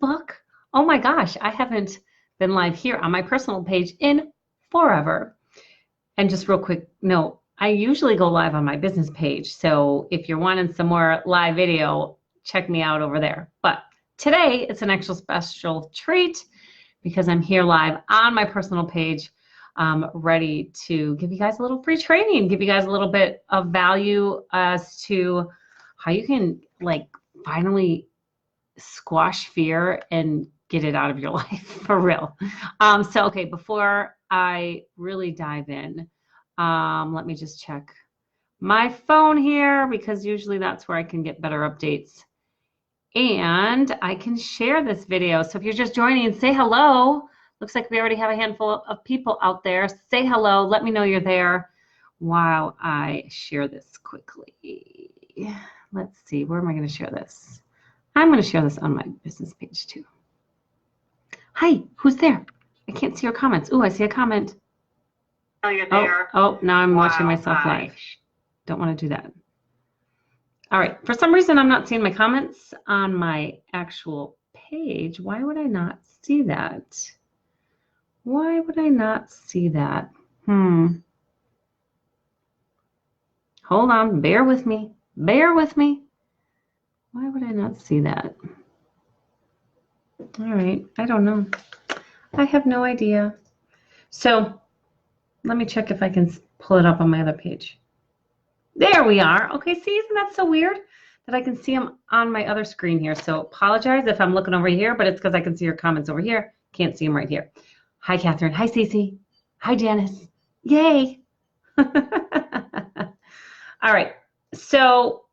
Facebook. Oh my gosh, I haven't been live here on my personal page in forever. And just real quick note, I usually go live on my business page. So if you're wanting some more live video, check me out over there. But today it's an extra special treat because I'm here live on my personal page, ready to give you guys a little free training, give you guys a little bit of value as to how you can like finally squash fear and get it out of your life for real. So, okay, before I really dive in, let me just check my phone here because usually that's where I can get better updates. And I can share this video. So if you're just joining, say hello. Looks like we already have a handful of people out there. Say hello. Let me know you're there while I share this quickly. Let's see. Where am I going to share this? I'm going to share this on my business page too. Hi, who's there? I can't see your comments. Ooh, I see a comment. Oh, you're there. Oh, now I'm watching myself live. Don't want to do that. All right, for some reason, I'm not seeing my comments on my actual page. Why would I not see that? Why would I not see that? Hold on, bear with me. Bear with me. Why would I not see that? All right, I don't know. I have no idea. So let me check if I can pull it up on my other page. There we are. Okay, see, isn't that so weird that I can see them on my other screen here? So apologize if I'm looking over here, but it's because I can see your comments over here. Can't see them right here. Hi, Catherine. Hi, Cece. Hi, Janice. Yay. All right, so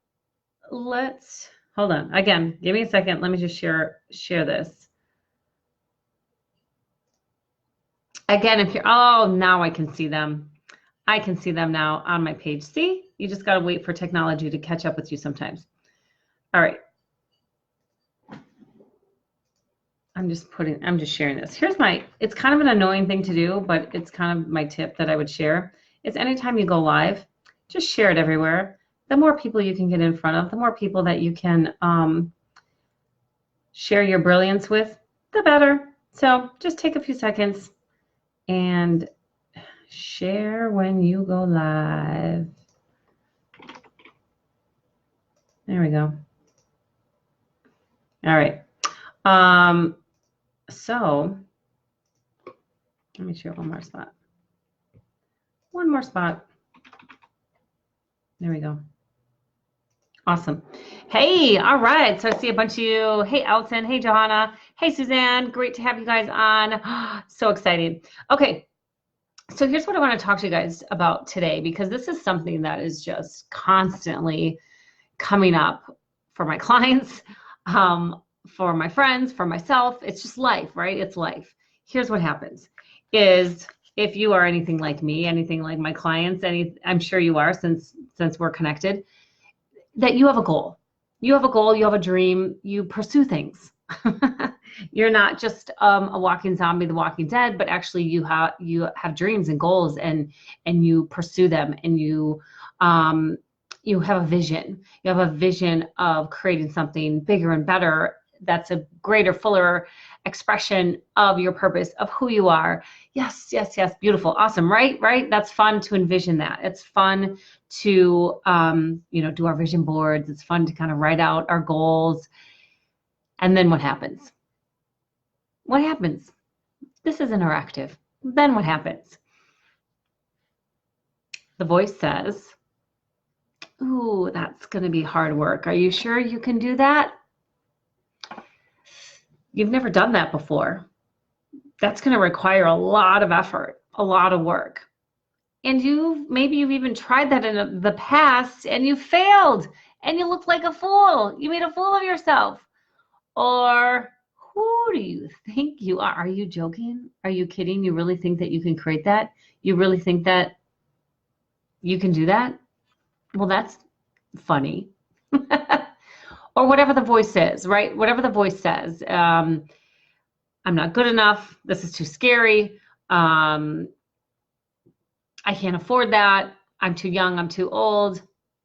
let's, hold on. Again, give me a second. Let me just share this. Again, if you're, oh, now I can see them. I can see them now on my page. See, you just got to wait for technology to catch up with you sometimes. All right. I'm just sharing this. Here's it's kind of an annoying thing to do, but it's kind of my tip that I would share. Is anytime you go live, just share it everywhere. The more people you can get in front of, the more people that you can share your brilliance with, the better. So just take a few seconds and share when you go live. There we go. All right. So let me share one more spot. One more spot. There we go. Awesome. Hey, all right. So I see a bunch of you. Hey, Alton. Hey, Johanna. Hey, Suzanne. Great to have you guys on. So excited. Okay. So here's what I want to talk to you guys about today, because this is something that is just constantly coming up for my clients, for my friends, for myself. It's just life, right? It's life. Here's what happens is if you are anything like me, anything like my clients, I'm sure you are since we're connected, that you have a goal. You have a goal, you have a dream, you pursue things. You're not just a walking zombie, the Walking Dead, but actually you have dreams and goals, and you pursue them, and you have a vision. You have a vision of creating something bigger and better. That's a greater, fuller expression of your purpose, of who you are. Yes, yes, yes. Beautiful. Awesome. Right? That's fun to envision that. It's fun to, do our vision boards. It's fun to kind of write out our goals. And then what happens? What happens? This is interactive. Then what happens? The voice says, ooh, that's going to be hard work. Are you sure you can do that? You've never done that before. That's going to require a lot of effort, a lot of work. And maybe you've even tried that in the past and you failed and you look like a fool. You made a fool of yourself. Or who do you think you are? Are you joking? Are you kidding? You really think that you can create that? You really think that you can do that? Well, that's funny. Or whatever the voice says, right? Whatever the voice says. I'm not good enough. This is too scary. I can't afford that. I'm too young. I'm too old.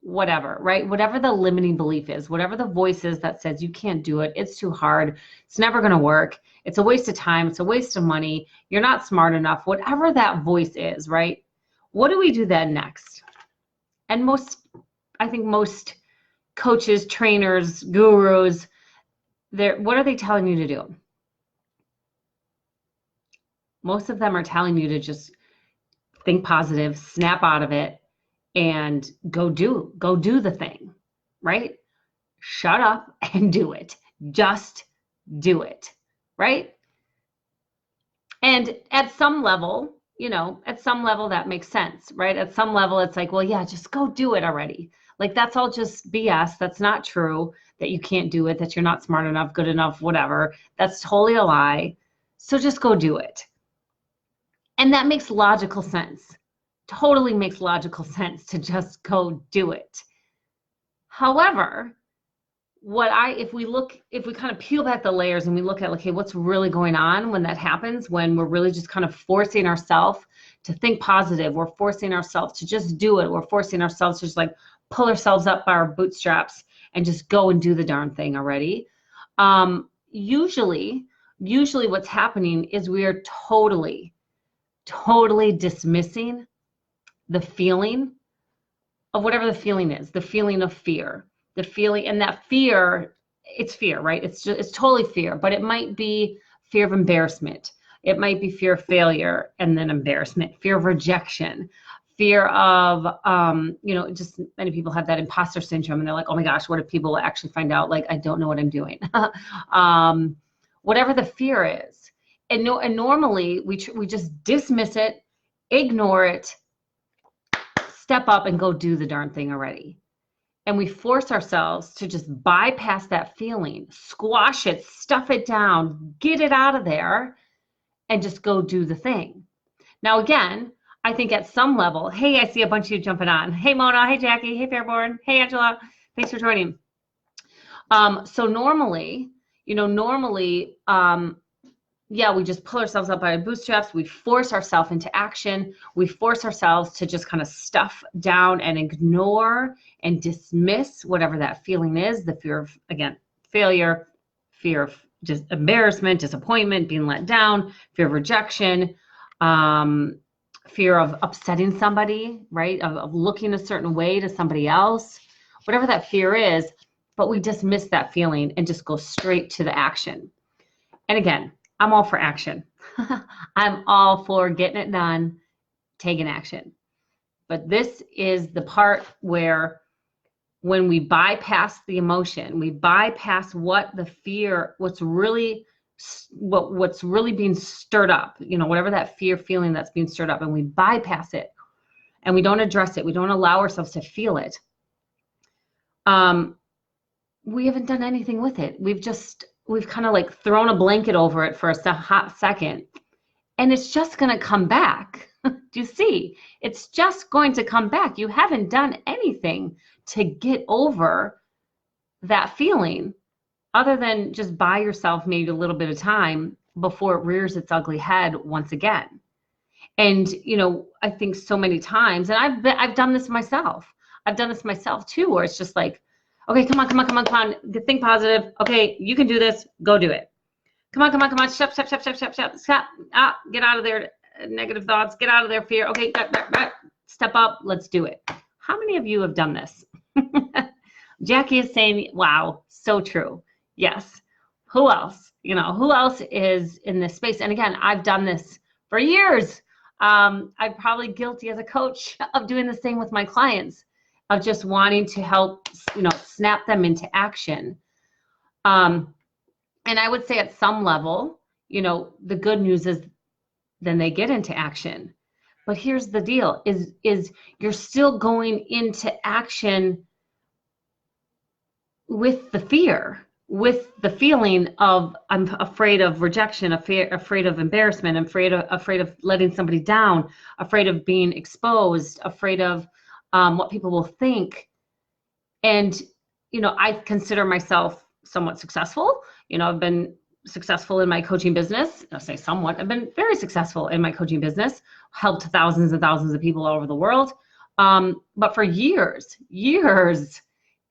whatever, right? Whatever the limiting belief is, whatever the voice is that says you can't do it, it's too hard, it's never going to work, it's a waste of time, it's a waste of money, you're not smart enough, whatever that voice is, right? What do we do then next? And I think most coaches, trainers, gurus, what are they telling you to do? Most of them are telling you to just think positive, snap out of it, and go do the thing, right? Shut up and do it. Just do it, right? And at some level, that makes sense, right? At some level, it's like, well, yeah, just go do it already. Like, that's all just BS. That's not true, that you can't do it, that you're not smart enough, good enough, whatever. That's totally a lie. So just go do it. And that makes logical sense. Totally makes logical sense to just go do it. However, if we kind of peel back the layers and we look at, okay, what's really going on when that happens, when we're really just kind of forcing ourselves to think positive, we're forcing ourselves to just do it, we're forcing ourselves to just like pull ourselves up by our bootstraps and just go and do the darn thing already. Usually what's happening is we are totally dismissing the feeling of whatever the feeling is, the feeling of fear, the feeling, and that fear, it's fear, right? It's totally fear, but it might be fear of embarrassment. It might be fear of failure and then embarrassment, fear of rejection, fear of, just many people have that imposter syndrome and they're like, oh my gosh, what if people actually find out, like, I don't know what I'm doing? Whatever the fear is. And normally we just dismiss it, ignore it, step up and go do the darn thing already. And we force ourselves to just bypass that feeling, squash it, stuff it down, get it out of there, and just go do the thing. Now, again, I think at some level, hey, I see a bunch of you jumping on. Hey, Mona. Hey, Jackie. Hey, Fairborn. Hey, Angela. Thanks for joining. So normally, we just pull ourselves up by our bootstraps. We force ourselves into action. We force ourselves to just kind of stuff down and ignore and dismiss whatever that feeling is, the fear of, again, failure, fear of just embarrassment, disappointment, being let down, fear of rejection, fear of upsetting somebody, right? Of looking a certain way to somebody else, whatever that fear is, but we dismiss that feeling and just go straight to the action. And again, I'm all for action. I'm all for getting it done, taking action. But this is the part where when we bypass the emotion, we bypass what the fear, what's really being stirred up, whatever that fear feeling that's being stirred up, and we bypass it and we don't address it, we don't allow ourselves to feel it. We haven't done anything with it. We've kind of like thrown a blanket over it for a hot second, and it's just going to come back. Do you see? It's just going to come back. You haven't done anything to get over that feeling other than just buy yourself maybe a little bit of time before it rears its ugly head once again. And, I think so many times, and I've done this myself. I've done this myself too, where it's just like, okay, come on. Think positive. Okay, you can do this. Go do it. Come on. Stop. Get out of there. Negative thoughts. Get out of there. Fear. Okay, step up. Let's do it. How many of you have done this? Jackie is saying, wow, so true. Yes. Who else? Who else is in this space? And again, I've done this for years. I'm probably guilty as a coach of doing the same with my clients, of just wanting to help, snap them into action. And I would say at some level, the good news is then they get into action. But here's the deal, is you're still going into action with the fear, with the feeling of, I'm afraid of rejection, afraid of embarrassment, afraid of letting somebody down, afraid of being exposed, afraid of what people will think. And, I consider myself somewhat successful. I've been successful in my coaching business. I'll say somewhat. I've been very successful in my coaching business, helped thousands and thousands of people all over the world. But for years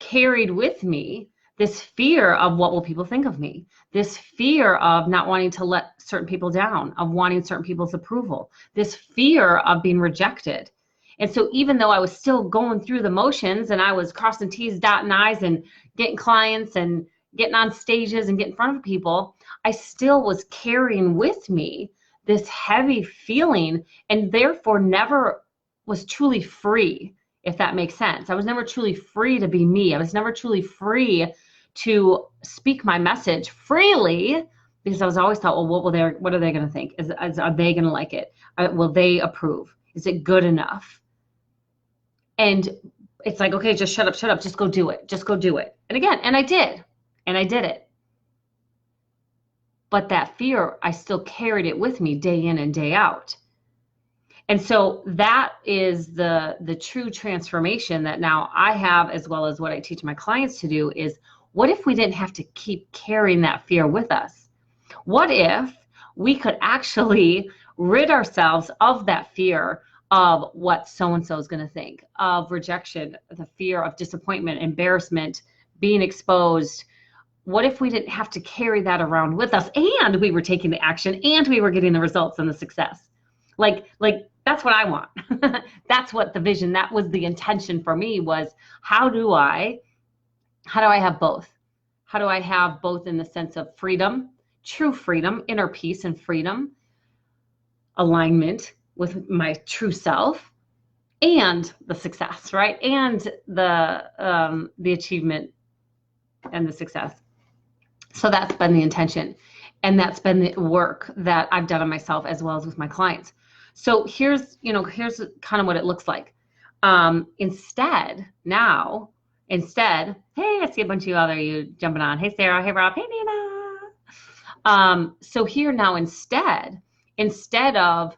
carried with me this fear of what will people think of me, this fear of not wanting to let certain people down, of wanting certain people's approval, this fear of being rejected. And so even though I was still going through the motions and I was crossing T's, dotting I's and getting clients and getting on stages and getting in front of people, I still was carrying with me this heavy feeling and therefore never was truly free, if that makes sense. I was never truly free to be me. I was never truly free to speak my message freely because I was always thought, well, what are they going to think? Are they going to like it? Will they approve? Is it good enough? And it's like, okay, just shut up, just go do it. Just go do it. And again, and I did it. But that fear, I still carried it with me day in and day out. And so that is the true transformation that now I have, as well as what I teach my clients to do, is what if we didn't have to keep carrying that fear with us? What if we could actually rid ourselves of that fear of what so-and-so is going to think, of rejection, the fear of disappointment, embarrassment, being exposed? What if we didn't have to carry that around with us and we were taking the action and we were getting the results and the success? Like that's what I want. That's what the vision, that was the intention for me, was how do I have both? How do I have both in the sense of freedom, true freedom, inner peace and freedom, alignment with my true self, and the success, right? And the achievement and the success. So that's been the intention. And that's been the work that I've done on myself as well as with my clients. So here's kind of what it looks like. Instead, hey, I see a bunch of you out there, you jumping on. Hey, Sarah. Hey, Rob. Hey, Nina. So here now, instead of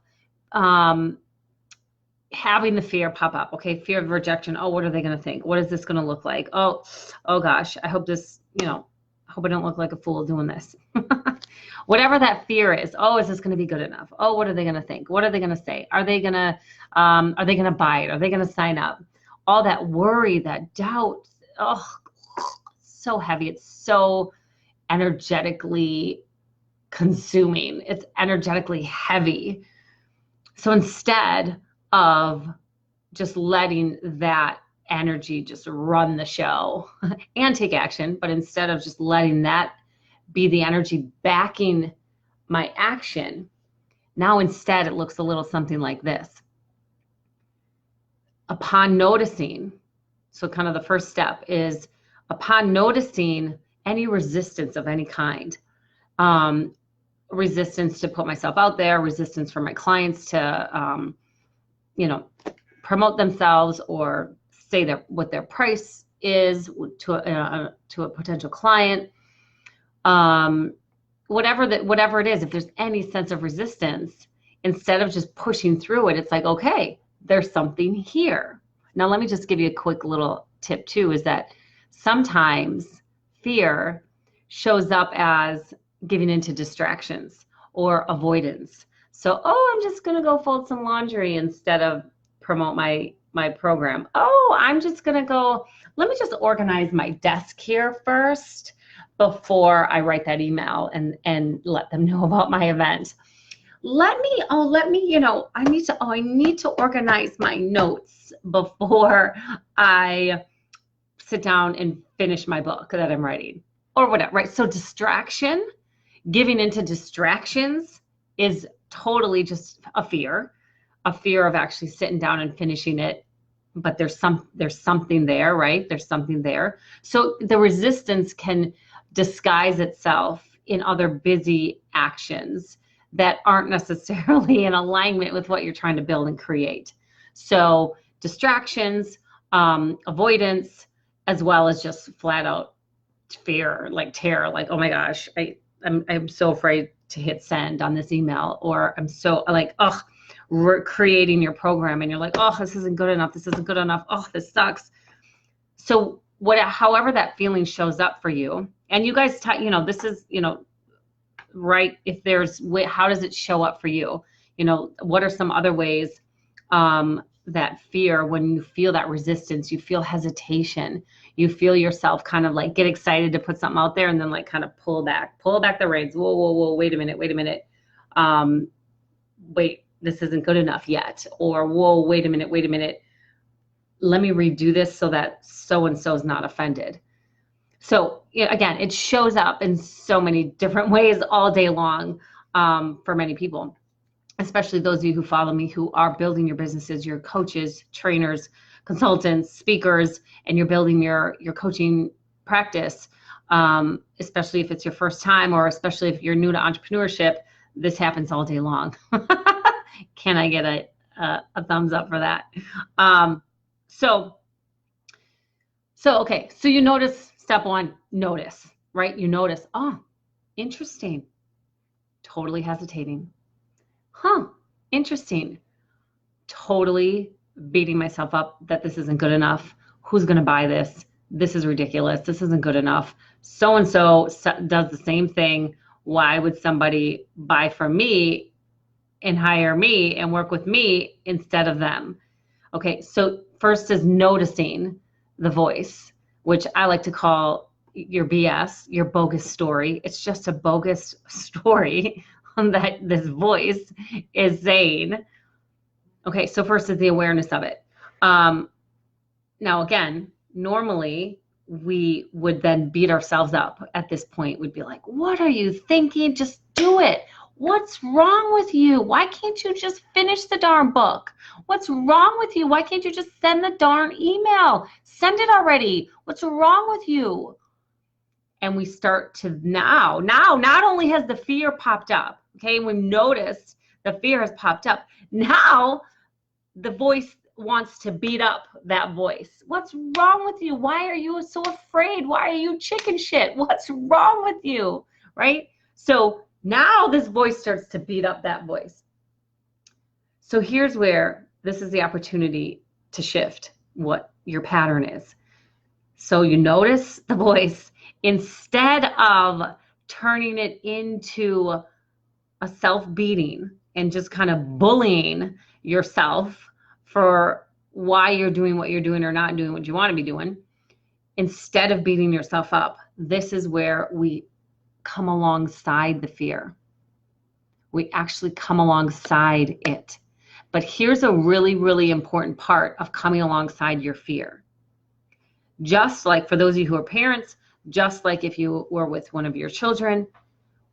having the fear pop up, okay, fear of rejection. Oh, what are they going to think? What is this going to look like? Oh gosh, I hope this, I hope I don't look like a fool doing this. Whatever that fear is. Oh, is this going to be good enough? Oh, what are they going to think? What are they going to say? Are they going to buy it? Are they going to sign up? All that worry, that doubt. Oh, so heavy. It's so energetically consuming. It's energetically heavy. So instead of just letting that energy just run the show and take action, but instead of just letting that be the energy backing my action, now instead it looks a little something like this. Upon noticing, so kind of the first step is upon noticing any resistance of any kind, resistance to put myself out there, resistance for my clients to, promote themselves or say what their price is to a potential client, whatever it is. If there's any sense of resistance, instead of just pushing through it, it's like, okay, there's something here. Now, let me just give you a quick little tip too, is that sometimes fear shows up as giving into distractions or avoidance. So, I'm just going to go fold some laundry instead of promote my program. I'm just going to go, let me just organize my desk here first before I write that email and let them know about my event. I need to organize my notes before I sit down and finish my book that I'm writing or whatever, right? So giving into distractions is totally just a fear of actually sitting down and finishing it. But there's something there, right? There's something there. So the resistance can disguise itself in other busy actions that aren't necessarily in alignment with what you're trying to build and create. So distractions, avoidance, as well as just flat out fear, like terror, like, oh my gosh, I'm so afraid to hit send on this email, or I'm so like, creating your program and you're like, this isn't good enough. This isn't good enough. This sucks. So however that feeling shows up for you, and you guys, this is, right. If there's, how does it show up for you? What are some other ways that fear, when you feel that resistance, you feel hesitation, you feel yourself kind of like get excited to put something out there and then like kind of pull back the reins. Whoa, wait a minute. Wait, this isn't good enough yet. Or whoa, wait a minute. Let me redo this so that so-and-so is not offended. So again, it shows up in so many different ways all day long for many people, especially those of you who follow me who are building your businesses, your coaches, trainers, consultants, speakers, and you're building your coaching practice, especially if it's your first time or especially if you're new to entrepreneurship. This happens all day long. Can I get a thumbs up for that? Okay, so you notice, step one, notice, right? You notice, oh, interesting, totally hesitating. Huh, interesting, totally beating myself up that this isn't good enough. Who's going to buy this? This is ridiculous. This isn't good enough. So-and-so does the same thing. Why would somebody buy from me and hire me and work with me instead of them? Okay, so first is noticing the voice, which I like to call your BS, your bogus story. It's just a bogus story that this voice is saying. Okay, so first is the awareness of it. Now, again, normally we would then beat ourselves up at this point. We'd be like, what are you thinking? Just do it. What's wrong with you? Why can't you just finish the darn book? What's wrong with you? Why can't you just send the darn email? Send it already. What's wrong with you? And we start to now not only has the fear popped up, okay, we've noticed the fear has popped up. Now the voice wants to beat up that voice. What's wrong with you? Why are you so afraid? Why are you chicken shit? What's wrong with you? Right? So now this voice starts to beat up that voice. So here's where this is the opportunity to shift what your pattern is. So you notice the voice, instead of turning it into a self-beating and just kind of bullying yourself for why you're doing what you're doing or not doing what you want to be doing, instead of beating yourself up, this is where we come alongside the fear. We actually come alongside it. But here's a really, really important part of coming alongside your fear. Just like for those of you who are parents, just like if you were with one of your children,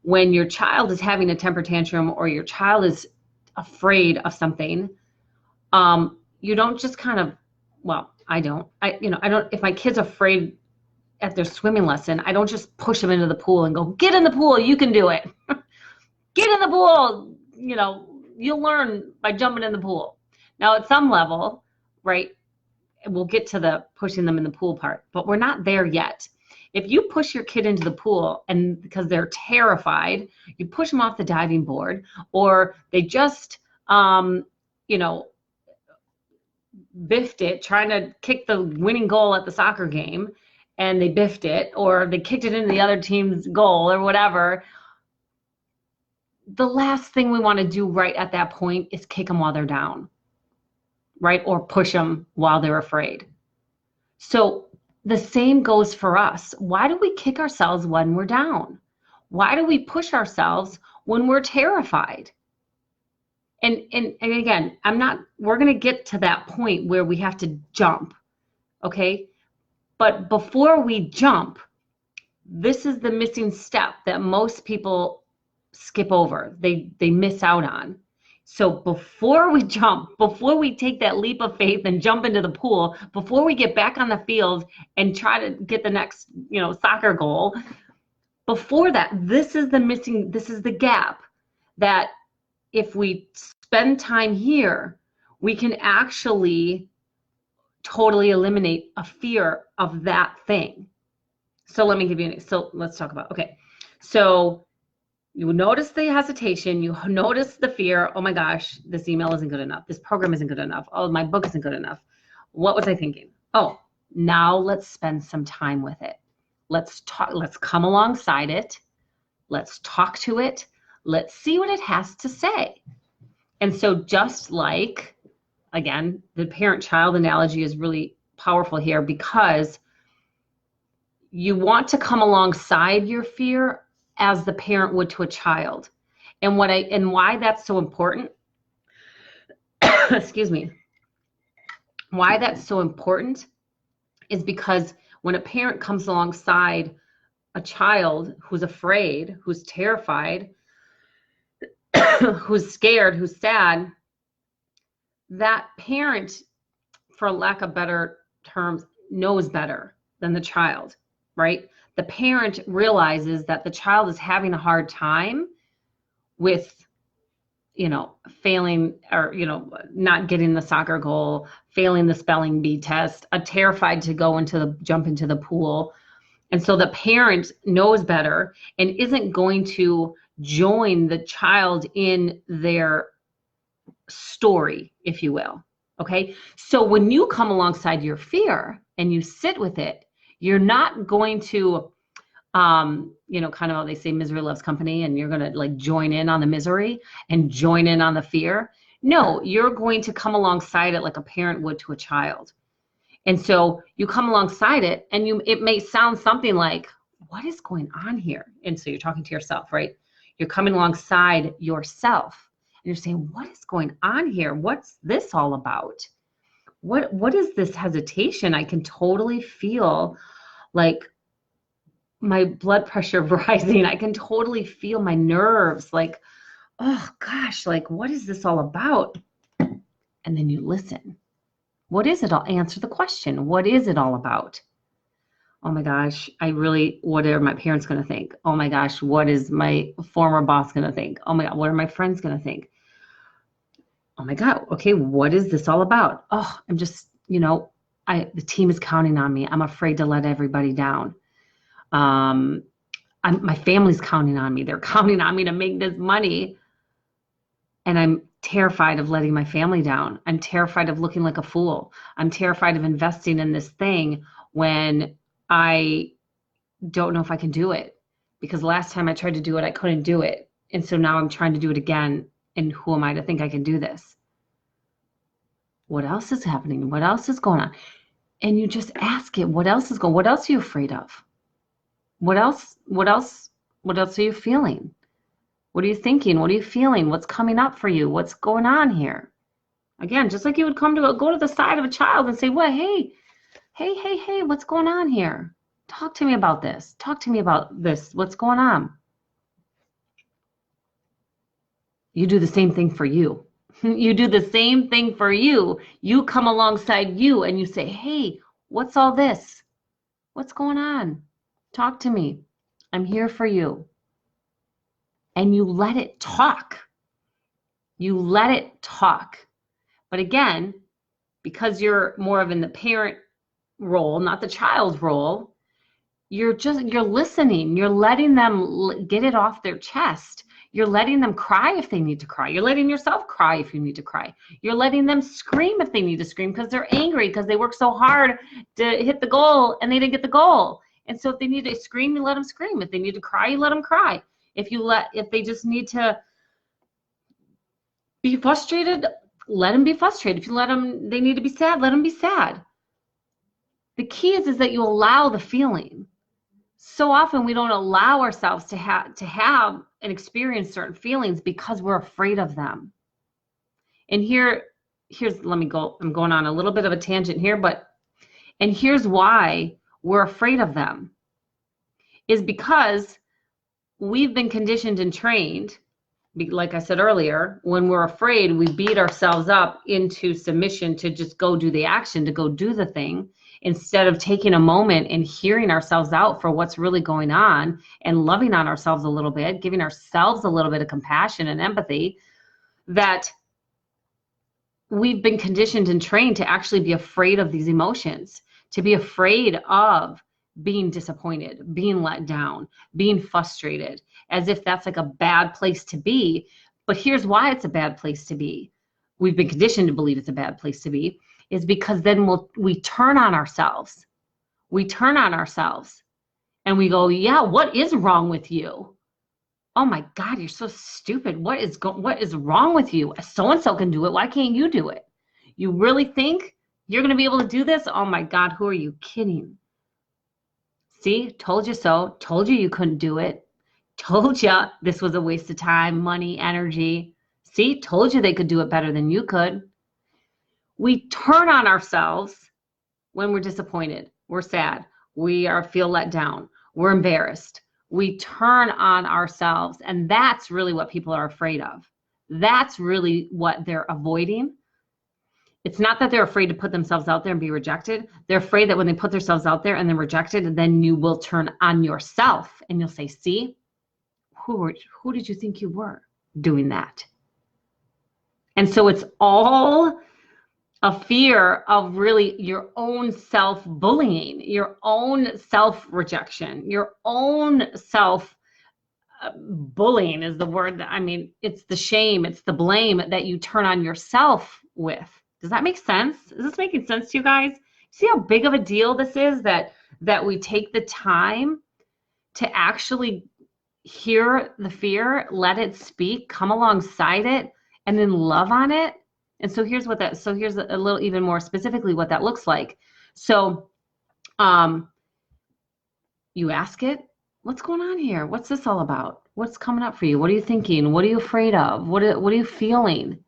when your child is having a temper tantrum or your child is afraid of something, you don't just kind of, well, I don't, if my kid's afraid at their swimming lesson, I don't just push them into the pool and go, get in the pool, you can do it. Get in the pool, you'll learn by jumping in the pool. Now at some level, right, we'll get to the pushing them in the pool part, but we're not there yet. If you push your kid into the pool and because they're terrified, you push them off the diving board, or they just, biffed it trying to kick the winning goal at the soccer game and they biffed it, or they kicked it into the other team's goal or whatever, the last thing we want to do right at that point is kick them while they're down, right? Or push them while they're afraid. So the same goes for us. Why do we kick ourselves when we're down? Why do we push ourselves when we're terrified? And again, we're going to get to that point where we have to jump, okay? But before we jump, this is the missing step that most people skip over. They miss out on. So before we jump, before we take that leap of faith and jump into the pool, before we get back on the field and try to get the next, soccer goal, before that, this is the gap that if we spend time here, we can actually totally eliminate a fear of that thing. So let me give you so let's talk about, okay. So you notice the hesitation, you notice the fear. Oh my gosh, this email isn't good enough. This program isn't good enough. Oh, my book isn't good enough. What was I thinking? Oh, now let's spend some time with it. Let's come alongside it. Let's talk to it. Let's see what it has to say. And so just like again, the parent-child analogy is really powerful here because you want to come alongside your fear as the parent would to a child. And why that's so important, excuse me, why that's so important is because when a parent comes alongside a child who's afraid, who's terrified, who's scared, who's sad, that parent, for lack of better terms, knows better than the child, right? The parent realizes that the child is having a hard time with, failing or, not getting the soccer goal, failing the spelling bee test, terrified to jump into the pool. And so the parent knows better and isn't going to join the child in their story, if you will. Okay. So when you come alongside your fear and you sit with it, you're not going to, kind of how they say misery loves company, and you're going to like join in on the misery and join in on the fear. No, you're going to come alongside it like a parent would to a child. And so you come alongside it and it may sound something like, what is going on here? And so you're talking to yourself, right? You're coming alongside yourself and you're saying, what is going on here? What's this all about? What is this hesitation? I can totally feel like my blood pressure rising. I can totally feel my nerves like, oh gosh, like what is this all about? And then you listen. What is it? I'll answer the question. What is it all about? Oh my gosh, what are my parents going to think? Oh my gosh, what is my former boss going to think? Oh my God, what are my friends going to think? Oh my God, okay, what is this all about? Oh, I'm just, the team is counting on me. I'm afraid to let everybody down. My family's counting on me. They're counting on me to make this money. And I'm terrified of letting my family down. I'm terrified of looking like a fool. I'm terrified of investing in this thing when I don't know if I can do it. Because last time I tried to do it, I couldn't do it. And so now I'm trying to do it again. And who am I to think I can do this? What else is happening? What else is going on? And you just ask it, what else are you afraid of? What else are you feeling? What are you thinking? What are you feeling? What's coming up for you? What's going on here? Again, just like you would go to the side of a child and say, well, hey, what's going on here? Talk to me about this. Talk to me about this. What's going on? You do the same thing for you. You do the same thing for you. You come alongside you and you say, hey, what's all this? What's going on? Talk to me. I'm here for you. And you let it talk. You let it talk. But again, because you're more of in the parent role, not the child role, you're listening. You're letting them get it off their chest. You're letting them cry if they need to cry. You're letting yourself cry if you need to cry. You're letting them scream if they need to scream because they're angry because they worked so hard to hit the goal and they didn't get the goal. And so if they need to scream, you let them scream. If they need to cry, you let them cry. If they just need to be frustrated, let them be frustrated. If they need to be sad, let them be sad. The key is that you allow the feeling. So often we don't allow ourselves to have and experience certain feelings because we're afraid of them. And let me go. I'm going on a little bit of a tangent here, and here's why we're afraid of them is because we've been conditioned and trained. Like I said earlier, when we're afraid, we beat ourselves up into submission to just go do the action, to go do the thing, instead of taking a moment and hearing ourselves out for what's really going on and loving on ourselves a little bit, giving ourselves a little bit of compassion and empathy, that we've been conditioned and trained to actually be afraid of these emotions, to be afraid of being disappointed, being let down, being frustrated, as if that's like a bad place to be. But here's why it's a bad place to be. We've been conditioned to believe it's a bad place to be, is because then we turn on ourselves. We turn on ourselves and we go, yeah, what is wrong with you? Oh my God, you're so stupid. What is wrong with you? So-and-so can do it. Why can't you do it? You really think you're going to be able to do this? Oh my God, who are you kidding? See, told you so. Told you you couldn't do it. Told you this was a waste of time, money, energy. See, told you they could do it better than you could. We turn on ourselves when we're disappointed, we're sad, feel let down, we're embarrassed. We turn on ourselves, and that's really what people are afraid of. That's really what they're avoiding. It's not that they're afraid to put themselves out there and be rejected. They're afraid that when they put themselves out there and they're rejected, then you will turn on yourself and you'll say, see, who did you think you were doing that? And so it's all a fear of really your own self-bullying, your own self-rejection, your own self-bullying is the word. It's the shame, it's the blame that you turn on yourself with. Does that make sense? Is this making sense to you guys? See how big of a deal this is that we take the time to actually hear the fear, let it speak, come alongside it, and then love on it. And so here's a little even more specifically what that looks like. So you ask it, what's going on here? What's this all about? What's coming up for you? What are you thinking? What are you afraid of? What are you feeling?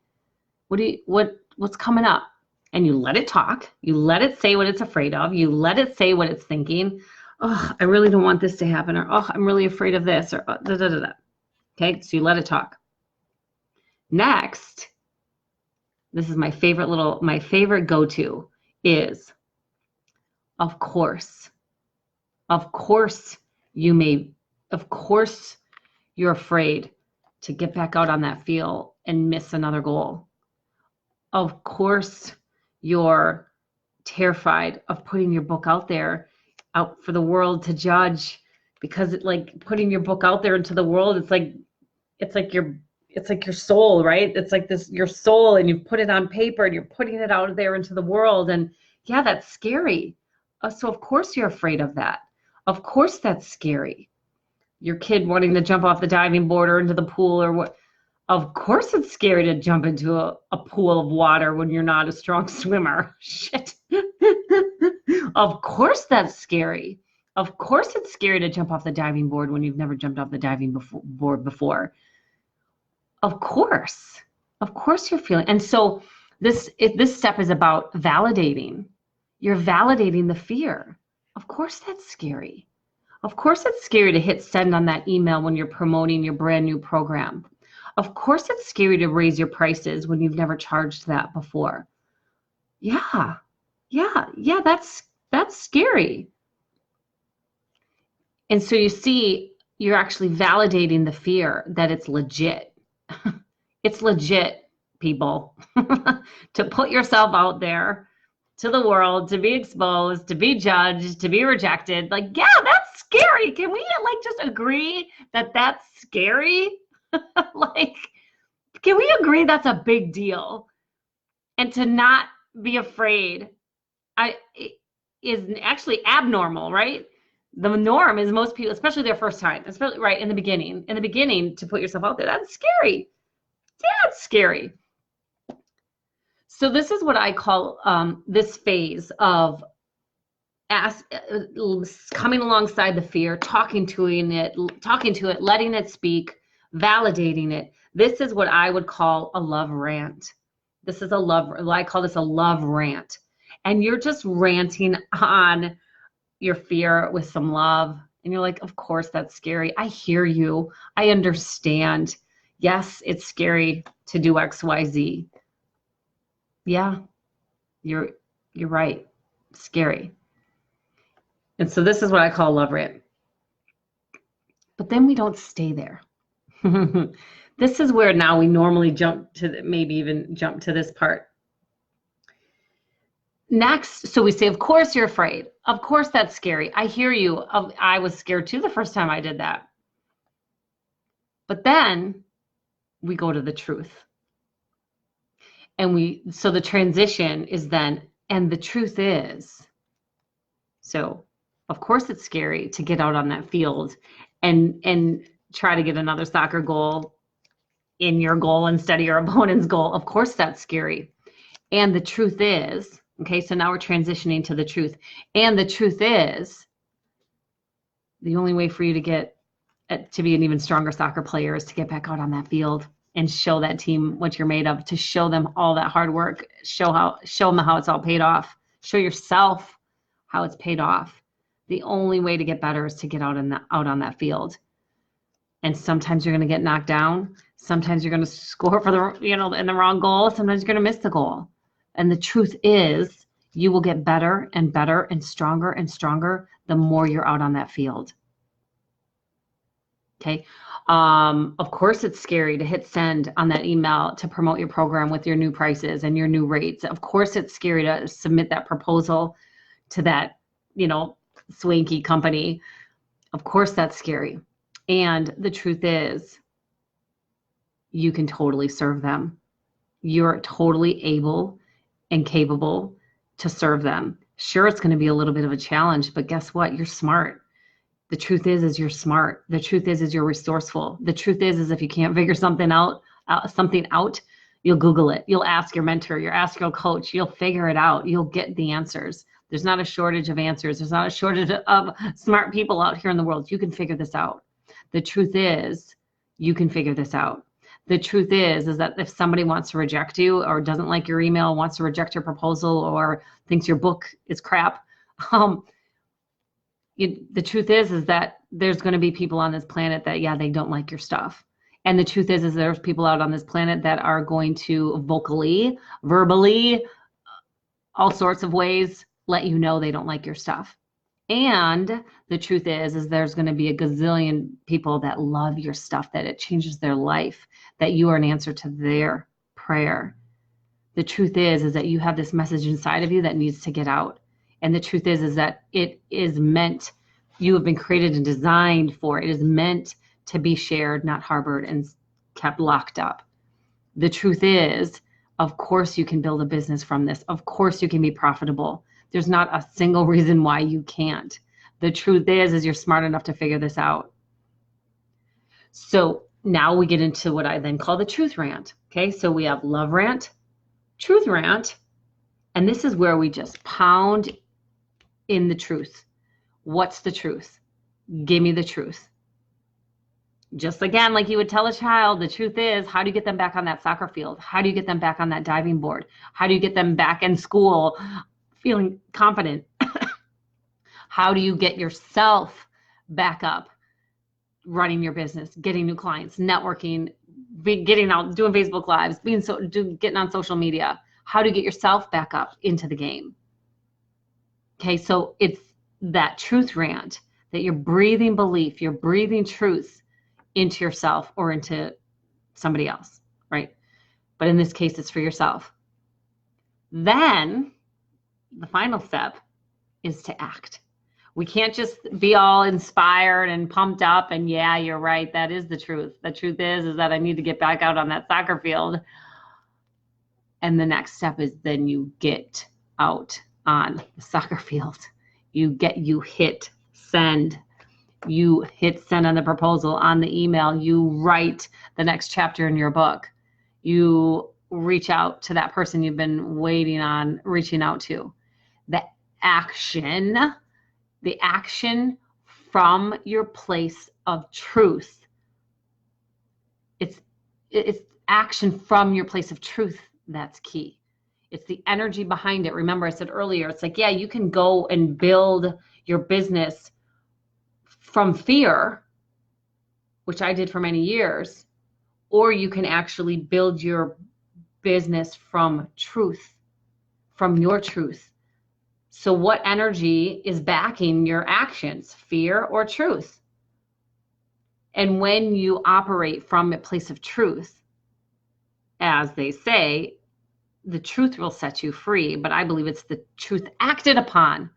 What's coming up? And you let it talk. You let it say what it's afraid of. You let it say what it's thinking. Oh, I really don't want this to happen. Or, oh, I'm really afraid of this. Or da, da, da, da. Okay, so you let it talk. Next, this is my favorite go-to is, of course you're afraid to get back out on that field and miss another goal. Of course you're terrified of putting your book out for the world to judge, because putting your book out there into the world, it's like your soul, right? It's like your soul, and you put it on paper and you're putting it out there into the world. And yeah, that's scary. So of course you're afraid of that. Of course that's scary. Your kid wanting to jump off the diving board or into the pool or what. Of course it's scary to jump into a pool of water when you're not a strong swimmer. Shit. Of course that's scary. Of course it's scary to jump off the diving board when you've never jumped off the diving board before. Of course you're feeling. And so this step is about validating. You're validating the fear. Of course that's scary. Of course it's scary to hit send on that email when you're promoting your brand new program. Of course it's scary to raise your prices when you've never charged that before. Yeah, that's scary. And so you see, you're actually validating the fear that it's legit. It's legit, people, to put yourself out there to the world, to be exposed, to be judged, to be rejected. Yeah, that's scary. Can we just agree that that's scary? Can we agree that's a big deal? And to not be afraid is actually abnormal, right? The norm is most people, especially their first time, especially right in the beginning, to put yourself out there. That's scary. Yeah, it's scary. So this is what I call this phase of coming alongside the fear, talking to it, letting it speak, validating it. This is what I would call a love rant. I call this a love rant. And you're just ranting on your fear with some love. And you're like, of course that's scary. I hear you. I understand. Yes, it's scary to do X, Y, Z. Yeah, you're right. Scary. And so this is what I call love rant. But then we don't stay there. This is where now we normally maybe even jump to this part. Next, so we say, of course you're afraid. Of course that's scary. I hear you. I was scared too the first time I did that. But then we go to the truth. So the transition is then, and the truth is, so of course it's scary to get out on that field and try to get another soccer goal in your goal instead of your opponent's goal. Of course that's scary. And the truth is, okay, so now we're transitioning to the truth. And the truth is, the only way for you to get to be an even stronger soccer player is to get back out on that field and show that team what you're made of, to show them all that hard work, show them how it's all paid off, show yourself how it's paid off. The only way to get better is to get out on that field. And sometimes you're going to get knocked down. Sometimes you're going to score for in the wrong goal. Sometimes you're going to miss the goal. And the truth is, you will get better and better and stronger the more you're out on that field. Okay. Of course, it's scary to hit send on that email to promote your program with your new prices and your new rates. Of course, it's scary to submit that proposal to that, swanky company. Of course, that's scary. And the truth is, you can totally serve them. You're totally able and capable to serve them. Sure, it's going to be a little bit of a challenge, but guess what? You're smart. The truth is you're smart. The truth is you're resourceful. The truth is if you can't figure something out, you'll Google it. You'll ask your mentor. You'll ask your coach. You'll figure it out. You'll get the answers. There's not a shortage of answers. There's not a shortage of smart people out here in the world. You can figure this out. The truth is, you can figure this out. The truth is that if somebody wants to reject you or doesn't like your email, wants to reject your proposal, or thinks your book is crap, the truth is that there's going to be people on this planet that, they don't like your stuff. And the truth is there's people out on this planet that are going to vocally, verbally, all sorts of ways let you know they don't like your stuff. And the truth is there's going to be a gazillion people that love your stuff, that it changes their life, that you are an answer to their prayer. The truth is that you have this message inside of you that needs to get out. And the truth is that it is meant, you have been created and designed for, it is meant to be shared, not harbored and kept locked up. The truth is, of course you can build a business from this. Of course you can be profitable. There's not a single reason why you can't. The truth is you're smart enough to figure this out. So now we get into what I then call the truth rant. Okay, so we have love rant, truth rant, and this is where we just pound in the truth. What's the truth? Give me the truth. Just again, like you would tell a child, the truth is, how do you get them back on that soccer field? How do you get them back on that diving board? How do you get them back in school feeling confident? How do you get yourself back up running your business, getting new clients, networking, getting out, doing Facebook Lives, getting on social media? How do you get yourself back up into the game? Okay, so it's that truth rant, that you're breathing belief, you're breathing truth into yourself or into somebody else, right? But in this case, it's for yourself. Then the final step is to act. We can't just be all inspired and pumped up and you're right, that is the truth. The truth is that I need to get back out on that soccer field. And the next step is then you get out on the soccer field. You hit send. You hit send on the proposal, on the email. You write the next chapter in your book. You reach out to that person you've been waiting on reaching out to. The action from your place of truth. It's action from your place of truth that's key. It's the energy behind it. Remember, I said earlier, it's like, you can go and build your business from fear, which I did for many years, or you can actually build your business from truth, from your truth. So what energy is backing your actions, fear or truth? And when you operate from a place of truth, as they say, the truth will set you free, but I believe it's the truth acted upon.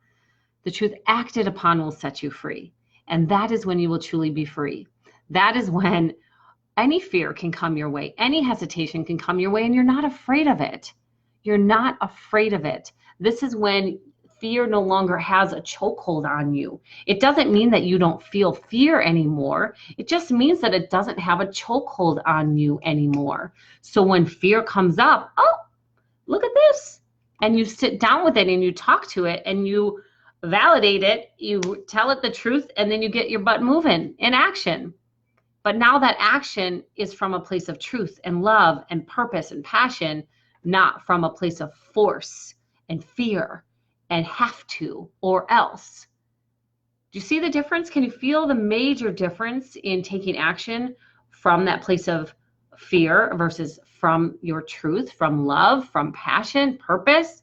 The truth acted upon will set you free. And that is when you will truly be free. That is when any fear can come your way. Any hesitation can come your way, and you're not afraid of it. You're not afraid of it. This is when fear no longer has a chokehold on you. It doesn't mean that you don't feel fear anymore. It just means that it doesn't have a chokehold on you anymore. So when fear comes up, look at this. And you sit down with it and you talk to it and you validate it, you tell it the truth, and then you get your butt moving in action. But now that action is from a place of truth and love and purpose and passion, not from a place of force and fear and have to or else. Do you see the difference? Can you feel the major difference in taking action from that place of fear versus from your truth, from love, from passion, purpose?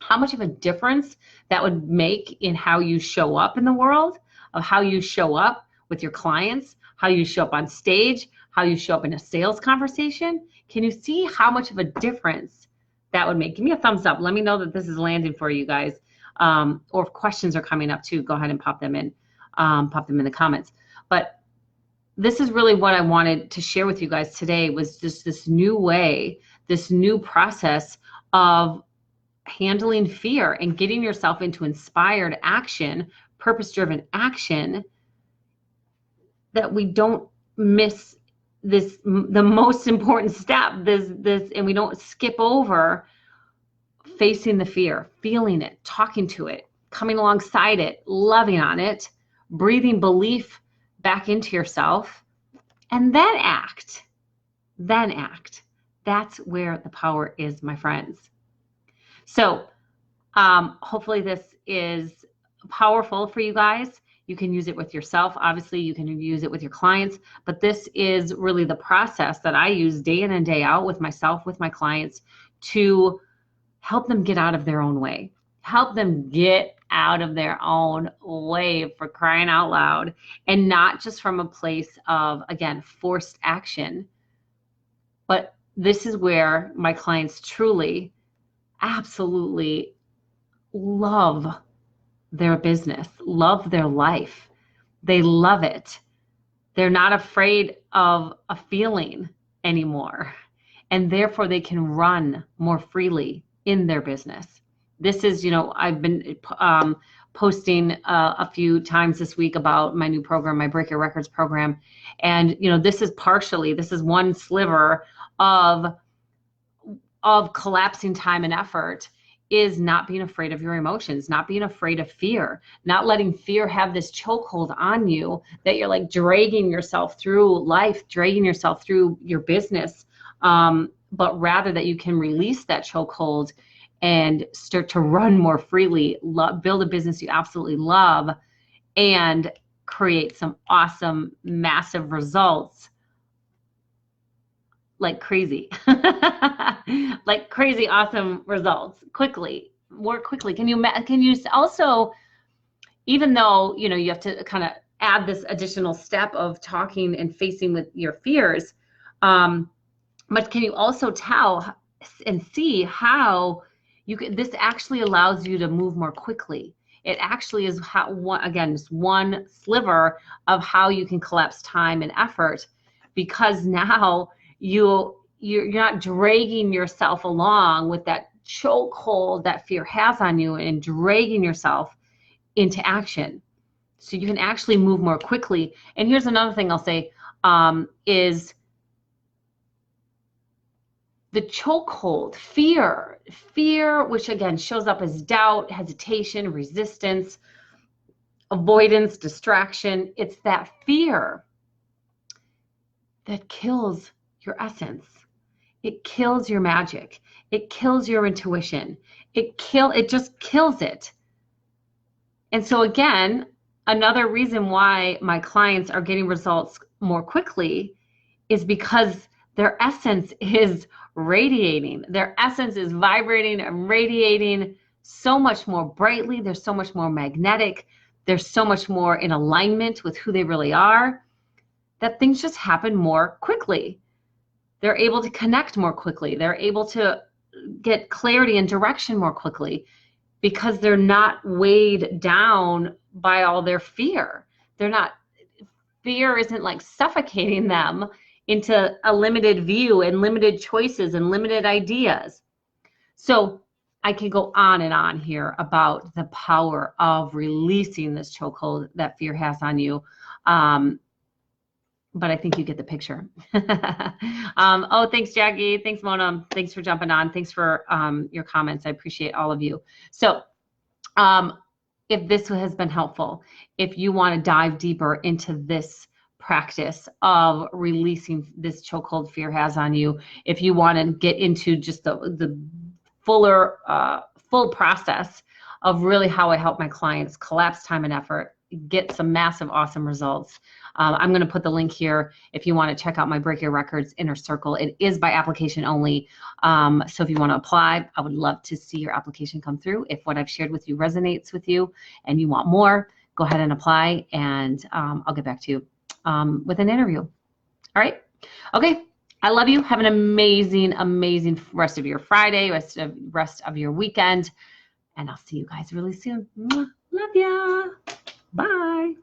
How much of a difference that would make in how you show up in the world, of how you show up with your clients, how you show up on stage, how you show up in a sales conversation? Can you see how much of a difference that would make? Give me a thumbs up. Let me know that this is landing for you guys. Or if questions are coming up too, go ahead and pop them in the comments. But this is really what I wanted to share with you guys today, was just this new way, this new process of handling fear and getting yourself into inspired action, purpose-driven action, that we don't miss this, the most important step, and we don't skip over facing the fear, feeling it, talking to it, coming alongside it, loving on it, breathing belief back into yourself, and then act. Then act. That's where the power is, my friends. So hopefully this is powerful for you guys. You can use it with yourself. Obviously, you can use it with your clients, but this is really the process that I use day in and day out with myself, with my clients, to help them get out of their own way. Help them get out of their own way, for crying out loud, and not just from a place of, again, forced action. But this is where my clients truly, absolutely love their business, love their life. They love it. They're not afraid of a feeling anymore, and therefore they can run more freely in their business. This is, I've been posting a few times this week about my new program, my Break Your Records program. And, this is one sliver of collapsing time and effort, is not being afraid of your emotions, not being afraid of fear, not letting fear have this chokehold on you that you're like dragging yourself through life, dragging yourself through your business. But rather that you can release that chokehold and start to run more freely, build a business you absolutely love, and create some awesome, massive results like crazy, like crazy awesome results more quickly. Can you also, even though, you have to kind of add this additional step of talking and facing with your fears, but can you also tell and see how this actually allows you to move more quickly? It actually is just one sliver of how you can collapse time and effort, because now you're not dragging yourself along with that chokehold that fear has on you and dragging yourself into action. So you can actually move more quickly. And here's another thing I'll say, is the chokehold, fear, which again shows up as doubt, hesitation, resistance, avoidance, distraction. It's that fear that kills your essence. It kills your magic. It kills your intuition. It just kills it. And so again, another reason why my clients are getting results more quickly is because their essence is radiating. Their essence is vibrating and radiating so much more brightly. They're so much more magnetic. They're so much more in alignment with who they really are, that things just happen more quickly. They're able to connect more quickly. They're able to get clarity and direction more quickly, because they're not weighed down by all their fear. Fear isn't like suffocating them into a limited view and limited choices and limited ideas. So I can go on and on here about the power of releasing this chokehold that fear has on you. but I think you get the picture. Oh, thanks, Jackie. Thanks, Mona. Thanks for jumping on. Thanks for your comments. I appreciate all of you. So if this has been helpful, if you want to dive deeper into this practice of releasing this chokehold fear has on you, if you want to get into just the full process of really how I help my clients collapse time and effort, get some massive, awesome results. I'm going to put the link here if you want to check out my Break Your Records Inner Circle. It is by application only. So if you want to apply, I would love to see your application come through. If what I've shared with you resonates with you and you want more, go ahead and apply, and I'll get back to you with an interview. All right? Okay. I love you. Have an amazing, amazing rest of your Friday, rest of your weekend. And I'll see you guys really soon. Love ya. Bye.